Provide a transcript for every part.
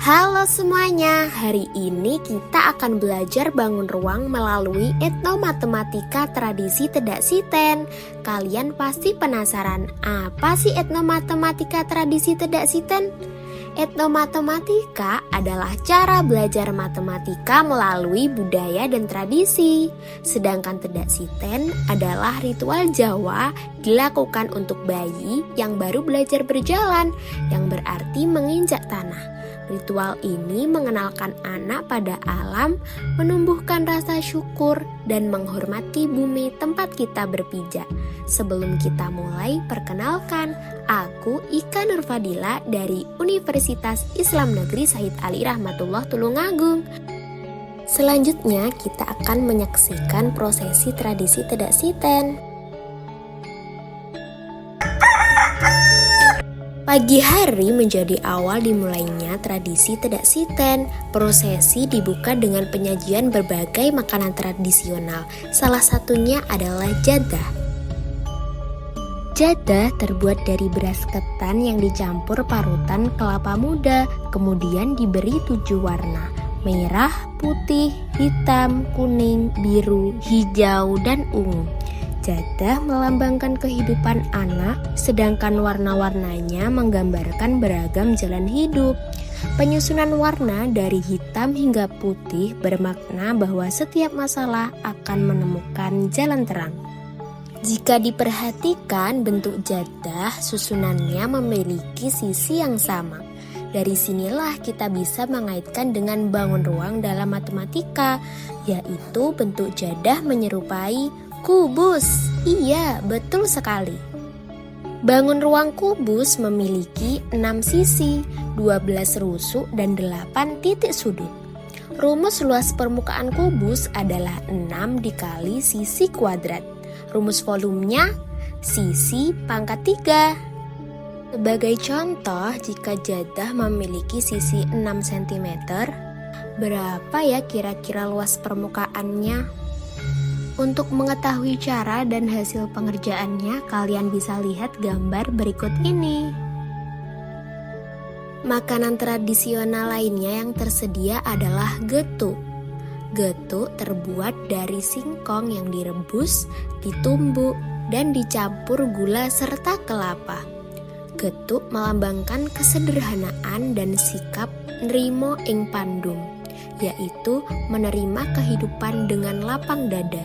Halo semuanya, hari ini kita akan belajar bangun ruang melalui etnomatematika tradisi Tedak Siten. Kalian pasti penasaran, apa sih etnomatematika tradisi Tedak Siten? Etnomatematika adalah cara belajar matematika melalui budaya dan tradisi. Sedangkan Tedak Siten adalah ritual Jawa dilakukan untuk bayi yang baru belajar berjalan, yang berarti menginjak tanah. Ritual ini mengenalkan anak pada alam, menumbuhkan rasa syukur, dan menghormati bumi tempat kita berpijak. Sebelum kita mulai, perkenalkan, aku Ika Nurfadila dari Universitas Islam Negeri Said Ali Rahmatullah Tulungagung. Selanjutnya, kita akan menyaksikan prosesi tradisi Tedak Siten. Pagi hari menjadi awal dimulainya tradisi Tedak Siten. Prosesi dibuka dengan penyajian berbagai makanan tradisional. Salah satunya adalah jadah. Jadah terbuat dari beras ketan yang dicampur parutan kelapa muda, kemudian diberi 7 warna: merah, putih, hitam, kuning, biru, hijau, dan ungu. Jadah melambangkan kehidupan anak, sedangkan warna-warnanya menggambarkan beragam jalan hidup. Penyusunan warna dari hitam hingga putih bermakna bahwa setiap masalah akan menemukan jalan terang. Jika diperhatikan, bentuk jadah susunannya memiliki sisi yang sama. Dari sinilah kita bisa mengaitkan dengan bangun ruang dalam matematika, yaitu bentuk jadah menyerupai kubus. Iya, betul sekali. Bangun ruang kubus memiliki 6 sisi, 12 rusuk, dan 8 titik sudut. Rumus luas permukaan kubus adalah 6 dikali sisi kuadrat. Rumus volumenya sisi pangkat 3. Sebagai contoh, jika jadah memiliki sisi 6 cm, berapa ya kira-kira luas permukaannya? Untuk mengetahui cara dan hasil pengerjaannya, kalian bisa lihat gambar berikut ini. Makanan tradisional lainnya yang tersedia adalah getuk. Getuk terbuat dari singkong yang direbus, ditumbuk, dan dicampur gula serta kelapa. Getuk melambangkan kesederhanaan dan sikap nrimo ing pandum, yaitu menerima kehidupan dengan lapang dada.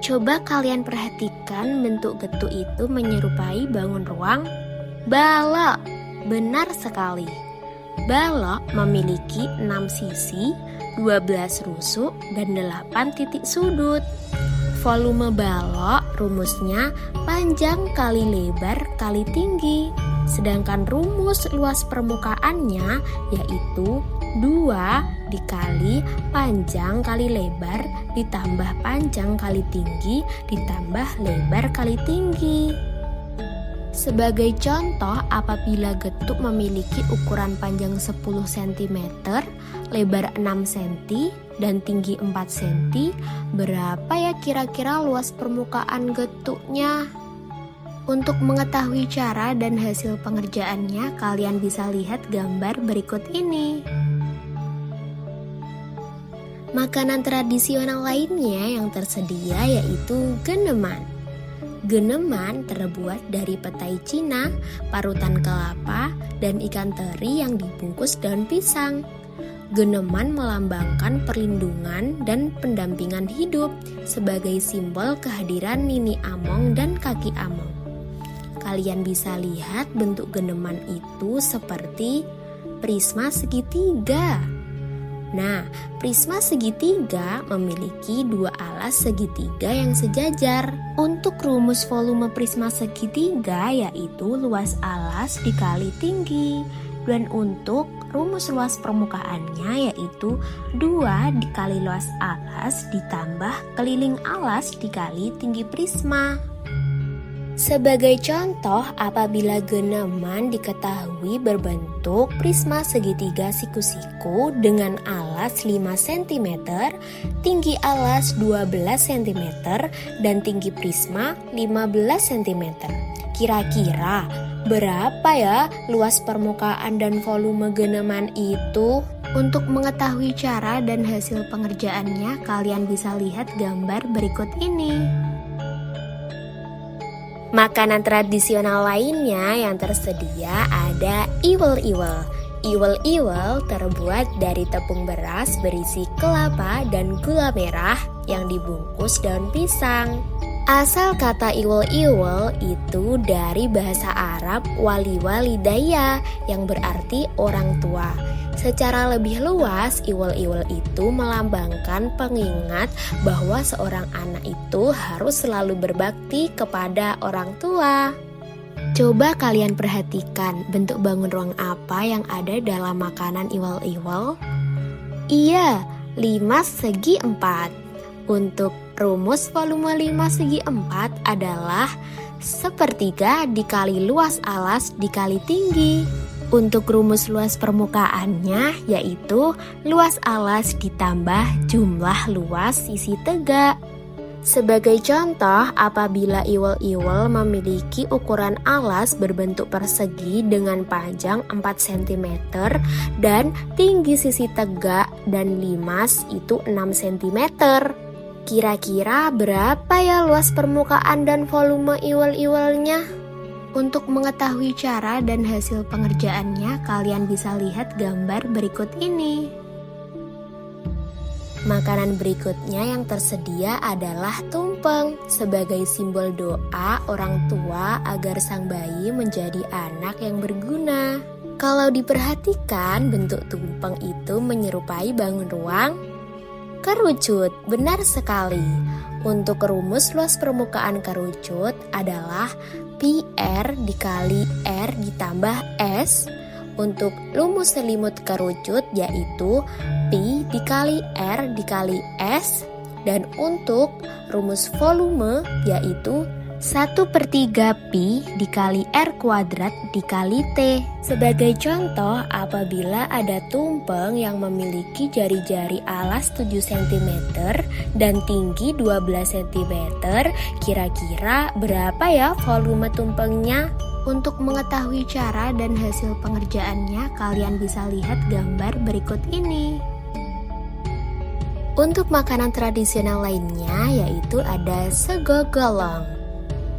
Coba kalian perhatikan, bentuk getuk itu menyerupai bangun ruang balok. Benar sekali. Balok memiliki 6 sisi, 12 rusuk, dan 8 titik sudut. Volume balok rumusnya panjang kali lebar kali tinggi. Sedangkan rumus luas permukaannya yaitu 2 dikali panjang kali lebar ditambah panjang kali tinggi ditambah lebar kali tinggi. Sebagai contoh, apabila getuk memiliki ukuran panjang 10 cm, lebar 6 cm, dan tinggi 4 cm, berapa ya kira-kira luas permukaan getuknya? Untuk mengetahui cara dan hasil pengerjaannya, kalian bisa lihat gambar berikut ini. Makanan tradisional lainnya yang tersedia yaitu geneman. Geneman terbuat dari petai Cina, parutan kelapa, dan ikan teri yang dibungkus daun pisang. Geneman melambangkan perlindungan dan pendampingan hidup sebagai simbol kehadiran Nini Among dan Kaki Among. Kalian bisa lihat bentuk geneman itu seperti prisma segitiga. Nah, prisma segitiga memiliki 2 alas segitiga yang sejajar. Untuk rumus volume prisma segitiga yaitu luas alas dikali tinggi. Dan untuk rumus luas permukaannya yaitu 2 dikali luas alas ditambah keliling alas dikali tinggi prisma. Sebagai contoh, apabila geneman diketahui berbentuk prisma segitiga siku-siku dengan alas 5 cm, tinggi alas 12 cm, dan tinggi prisma 15 cm. Kira-kira berapa ya luas permukaan dan volume geneman itu? Untuk mengetahui cara dan hasil pengerjaannya, kalian bisa lihat gambar berikut ini. Makanan tradisional lainnya yang tersedia ada iwel-iwel. Iwel-iwel terbuat dari tepung beras berisi kelapa dan gula merah yang dibungkus daun pisang. Asal kata iwel-iwel itu dari bahasa Arab wali-walidaya yang berarti orang tua. Secara lebih luas, iwel-iwel itu melambangkan pengingat bahwa seorang anak itu harus selalu berbakti kepada orang tua. Coba kalian perhatikan bentuk bangun ruang apa yang ada dalam makanan iwel-iwel? Iya, 5 segi 4. Untuk rumus volume 5 segi 4 adalah sepertiga dikali luas alas dikali tinggi. Untuk rumus luas permukaannya yaitu luas alas ditambah jumlah luas sisi tegak. Sebagai contoh, apabila iwel-iwel memiliki ukuran alas berbentuk persegi dengan panjang 4 cm dan tinggi sisi tegak dan limas itu 6 cm. Kira-kira berapa ya luas permukaan dan volume iwel-iwelnya? Untuk mengetahui cara dan hasil pengerjaannya, kalian bisa lihat gambar berikut ini. Makanan berikutnya yang tersedia adalah tumpeng sebagai simbol doa orang tua agar sang bayi menjadi anak yang berguna. Kalau diperhatikan, bentuk tumpeng itu menyerupai bangun ruang kerucut. Benar sekali. Untuk rumus luas permukaan kerucut adalah pi R dikali R ditambah S. Untuk rumus selimut kerucut yaitu pi dikali R dikali S. Dan untuk rumus volume yaitu 1/3 pi dikali R kuadrat dikali T. Sebagai contoh, apabila ada tumpeng yang memiliki jari-jari alas 7 cm dan tinggi 12 cm, kira-kira berapa ya volume tumpengnya? Untuk mengetahui cara dan hasil pengerjaannya, kalian bisa lihat gambar berikut ini. Untuk makanan tradisional lainnya yaitu ada sego golong.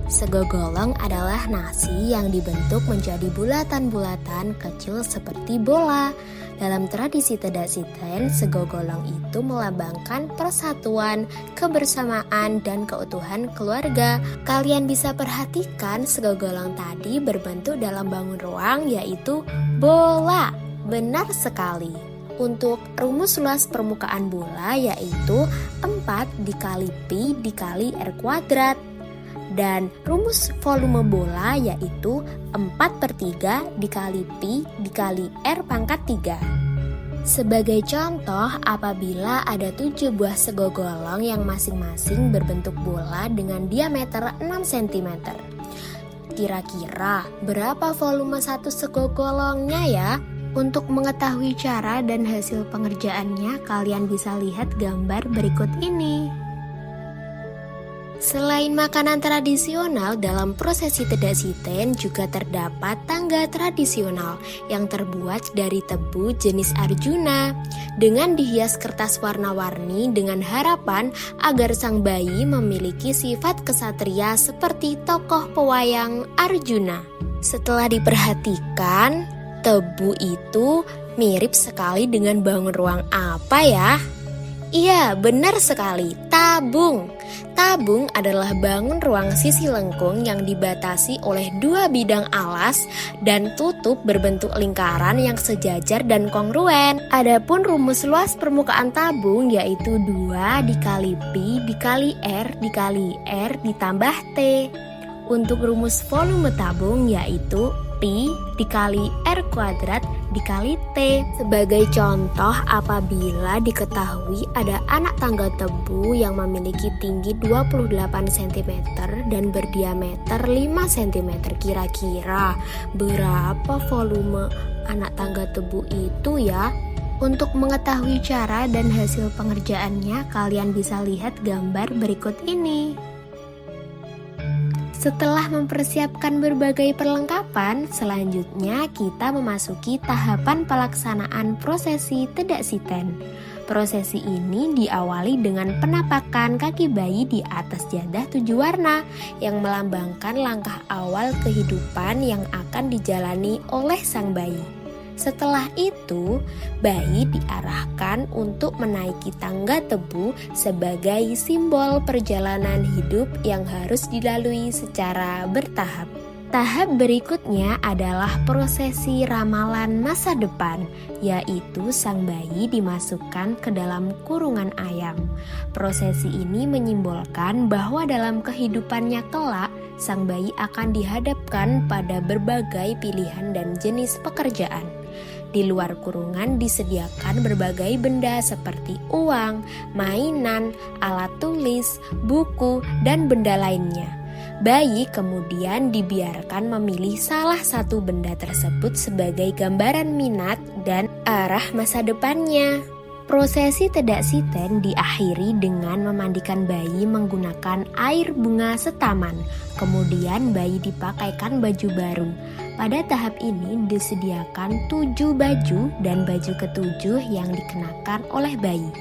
Sego golong adalah nasi yang dibentuk menjadi bulatan-bulatan kecil seperti bola. Dalam tradisi Tedak Siten, sego golong itu melambangkan persatuan, kebersamaan, dan keutuhan keluarga. Kalian bisa perhatikan sego golong tadi berbentuk dalam bangun ruang yaitu bola. Benar sekali. Untuk rumus luas permukaan bola yaitu 4 dikali pi dikali R kuadrat. Dan rumus volume bola yaitu 4/3 dikali pi dikali R pangkat 3. Sebagai contoh, apabila ada 7 buah sego golong yang masing-masing berbentuk bola dengan diameter 6 cm. Kira-kira berapa volume satu sego golongnya ya? Untuk mengetahui cara dan hasil pengerjaannya, kalian bisa lihat gambar berikut ini. Selain makanan tradisional, dalam prosesi Tedak Siten juga terdapat tangga tradisional yang terbuat dari tebu jenis Arjuna dengan dihias kertas warna-warni dengan harapan agar sang bayi memiliki sifat kesatria seperti tokoh pewayang Arjuna. Setelah diperhatikan, tebu itu mirip sekali dengan bangun ruang apa ya? Iya, benar sekali, tabung. Tabung adalah bangun ruang sisi lengkung yang dibatasi oleh 2 bidang alas dan tutup berbentuk lingkaran yang sejajar dan kongruen. Adapun rumus luas permukaan tabung yaitu 2 dikali pi dikali R dikali R ditambah T. Untuk rumus volume tabung yaitu pi dikali R kuadrat dikali T. Sebagai contoh, apabila diketahui ada anak tangga tebu yang memiliki tinggi 28 cm dan berdiameter 5 cm, kira-kira berapa volume anak tangga tebu itu ya? Untuk mengetahui cara dan hasil pengerjaannya, kalian bisa lihat gambar berikut ini. Setelah mempersiapkan berbagai perlengkapan, selanjutnya kita memasuki tahapan pelaksanaan prosesi Tedak Siten. Prosesi ini diawali dengan penapakan kaki bayi di atas jadah 7 warna yang melambangkan langkah awal kehidupan yang akan dijalani oleh sang bayi. Setelah itu, bayi diarahkan untuk menaiki tangga tebu sebagai simbol perjalanan hidup yang harus dilalui secara bertahap. Tahap berikutnya adalah prosesi ramalan masa depan, yaitu sang bayi dimasukkan ke dalam kurungan ayam. Prosesi ini menyimbolkan bahwa dalam kehidupannya kelak, sang bayi akan dihadapkan pada berbagai pilihan dan jenis pekerjaan. Di luar kurungan disediakan berbagai benda seperti uang, mainan, alat tulis, buku, dan benda lainnya. Bayi kemudian dibiarkan memilih salah satu benda tersebut sebagai gambaran minat dan arah masa depannya. Prosesi Tedak Siten diakhiri dengan memandikan bayi menggunakan air bunga setaman. Kemudian bayi dipakaikan baju baru. Pada tahap ini disediakan 7 baju dan baju ketujuh yang dikenakan oleh bayi.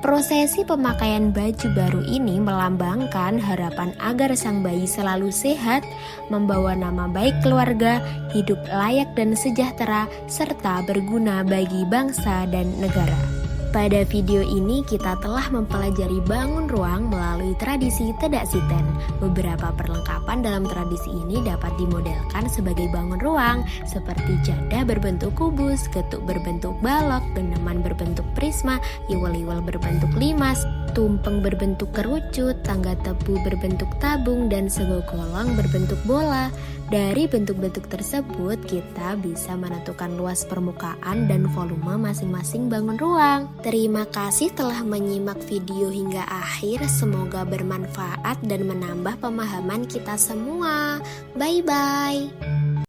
Prosesi pemakaian baju baru ini melambangkan harapan agar sang bayi selalu sehat, membawa nama baik keluarga, hidup layak dan sejahtera, serta berguna bagi bangsa dan negara. Pada video ini kita telah mempelajari bangun ruang melalui tradisi Tedak Siten. Beberapa perlengkapan dalam tradisi ini dapat dimodelkan sebagai bangun ruang seperti jadah berbentuk kubus, getuk berbentuk balok, geneman berbentuk prisma, iwal-iwal berbentuk limas, tumpeng berbentuk kerucut, tangga tebu berbentuk tabung, dan segogolong berbentuk bola. Dari bentuk-bentuk tersebut, kita bisa menentukan luas permukaan dan volume masing-masing bangun ruang. Terima kasih telah menyimak video hingga akhir. Semoga bermanfaat dan menambah pemahaman kita semua. Bye-bye.